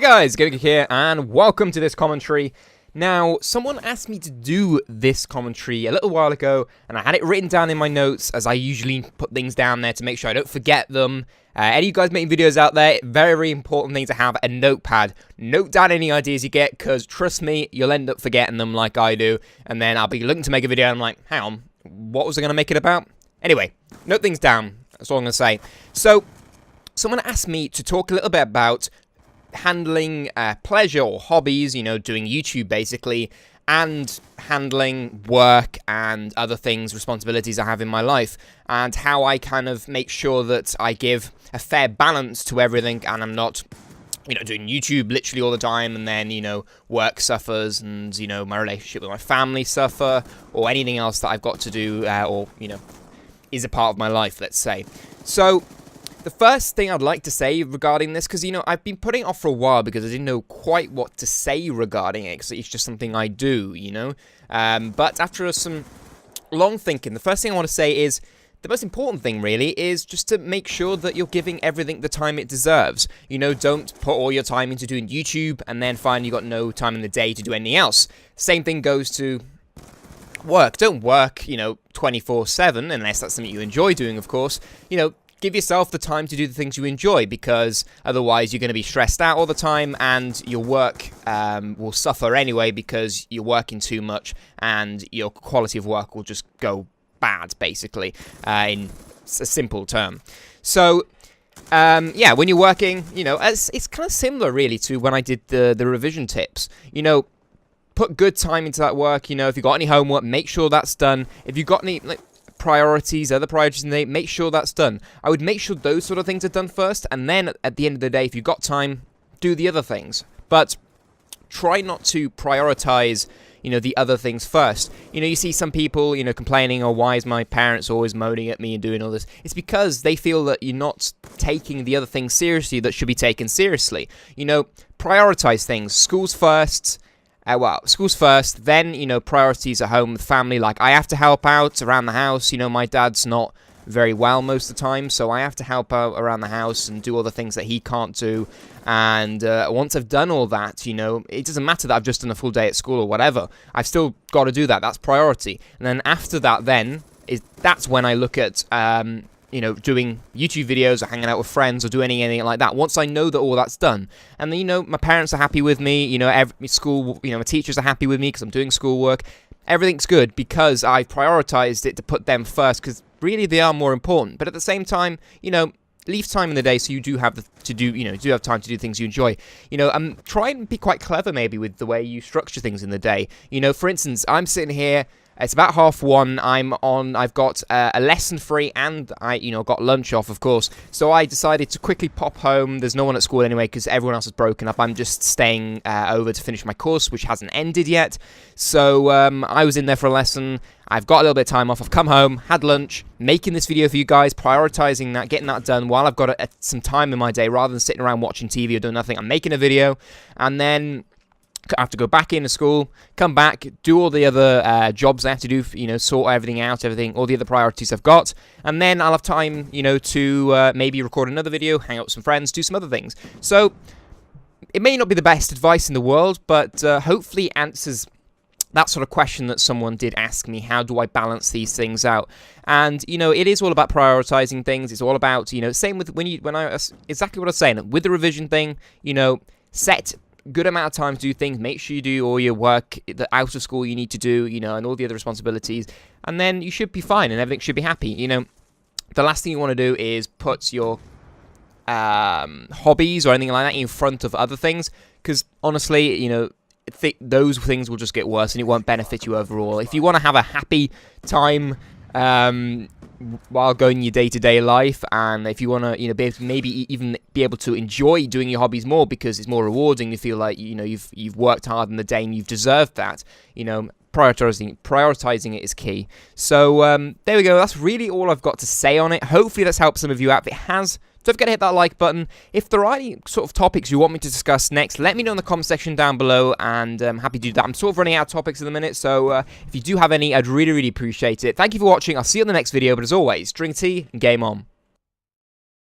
Guys, TheGamingGeek here, and welcome to this commentary. Now, someone asked me to do this commentary a little while ago, and I had it written down in my notes, as I usually put things down there to make sure I don't forget them. Any of you guys making videos out there, very, very important thing to have a notepad. Note down any ideas you get, because trust me, you'll end up forgetting them like I do, and then I'll be looking to make a video, and I'm like, hang on, what was I going to make it about? Anyway, note things down, that's all I'm going to say. So, someone asked me to talk a little bit about handling pleasure or hobbies, you know, doing YouTube basically, and handling work and other things, responsibilities I have in my life, and how I kind of make sure that I give a fair balance to everything, and I'm not, you know, doing YouTube literally all the time, and then, you know, work suffers, and, you know, my relationship with my family suffer, or anything else that I've got to do, or, you know, is a part of my life, let's say. So, the first thing I'd like to say regarding this, because, you know, I've been putting it off for a while because I didn't know quite what to say regarding it, because it's just something I do, you know. But after some long thinking, the first thing I want to say is, the most important thing, really, is just to make sure that you're giving everything the time it deserves. You know, don't put all your time into doing YouTube, and then find you got no time in the day to do anything else. Same thing goes to work. Don't work, you know, 24/7, unless that's something you enjoy doing, of course. You know, give yourself the time to do the things you enjoy, because otherwise you're going to be stressed out all the time, and your work will suffer anyway because you're working too much, and your quality of work will just go bad, basically, in a simple term. So, yeah, when you're working, you know, it's kind of similar, really, to when I did the revision tips. You know, put good time into that work. You know, if you've got any homework, make sure that's done. If you've got any, like, other priorities in the day, make sure that's done. I would make sure those sort of things are done first, and then at the end of the day, if you've got time, do the other things. But try not to prioritize, you know, the other things first. You know, you see some people, you know, complaining, oh, why is my parents always moaning at me and doing all this? It's because they feel that you're not taking the other things seriously that should be taken seriously. You know, prioritize things. School's first. School's first, then, you know, priorities at home with family. Like, I have to help out around the house. You know, my dad's not very well most of the time, so I have to help out around the house and do all the things that he can't do. And once I've done all that, you know, it doesn't matter that I've just done a full day at school or whatever. I've still got to do that. That's priority. And then after that, that's when I look at, you know, doing YouTube videos or hanging out with friends or doing anything like that. Once I know that all that's done, and then, you know, my parents are happy with me, you know, school, you know, my teachers are happy with me because I'm doing schoolwork. Everything's good because I prioritized it to put them first, because really they are more important. But at the same time, you know, leave time in the day so you do have have time to do things you enjoy. You know, try and be quite clever maybe with the way you structure things in the day. You know, for instance, I'm sitting here. It's about 1:30. I've got a lesson free, and I, you know, got lunch off, of course. So I decided to quickly pop home. There's no one at school anyway, because everyone else has broken up. I'm just staying over to finish my course, which hasn't ended yet. So I was in there for a lesson. I've got a little bit of time off. I've come home, had lunch, making this video for you guys, prioritizing that, getting that done while I've got some time in my day, rather than sitting around watching TV or doing nothing. I'm making a video, and then I have to go back into school, come back, do all the other jobs I have to do, you know, sort everything out, all the other priorities I've got, and then I'll have time, you know, to maybe record another video, hang out with some friends, do some other things. So, it may not be the best advice in the world, but hopefully answers that sort of question that someone did ask me. How do I balance these things out? And, you know, it is all about prioritizing things. It's all about, you know, same with exactly what I was saying with the revision thing. You know, set good amount of time to do things. Make sure you do all your work out of school you need to do, you know, and all the other responsibilities, and then you should be fine and everything should be happy. You know, the last thing you want to do is put your hobbies or anything like that in front of other things, because honestly, you know, those things will just get worse and it won't benefit you overall. If you want to have a happy time while going your day-to-day life, and if you want to, you know, maybe even be able to enjoy doing your hobbies more because it's more rewarding, you feel like, you know, you've worked hard in the day and you've deserved that, you know, prioritizing it is key. So there we go. That's really all I've got to say on it. Hopefully that's helped some of you out. If it has, don't forget to hit that like button. If there are any sort of topics you want me to discuss next, let me know in the comment section down below, and I'm happy to do that. I'm sort of running out of topics at the minute, so if you do have any, I'd really, really appreciate it. Thank you for watching. I'll see you on the next video, but as always, drink tea and game on.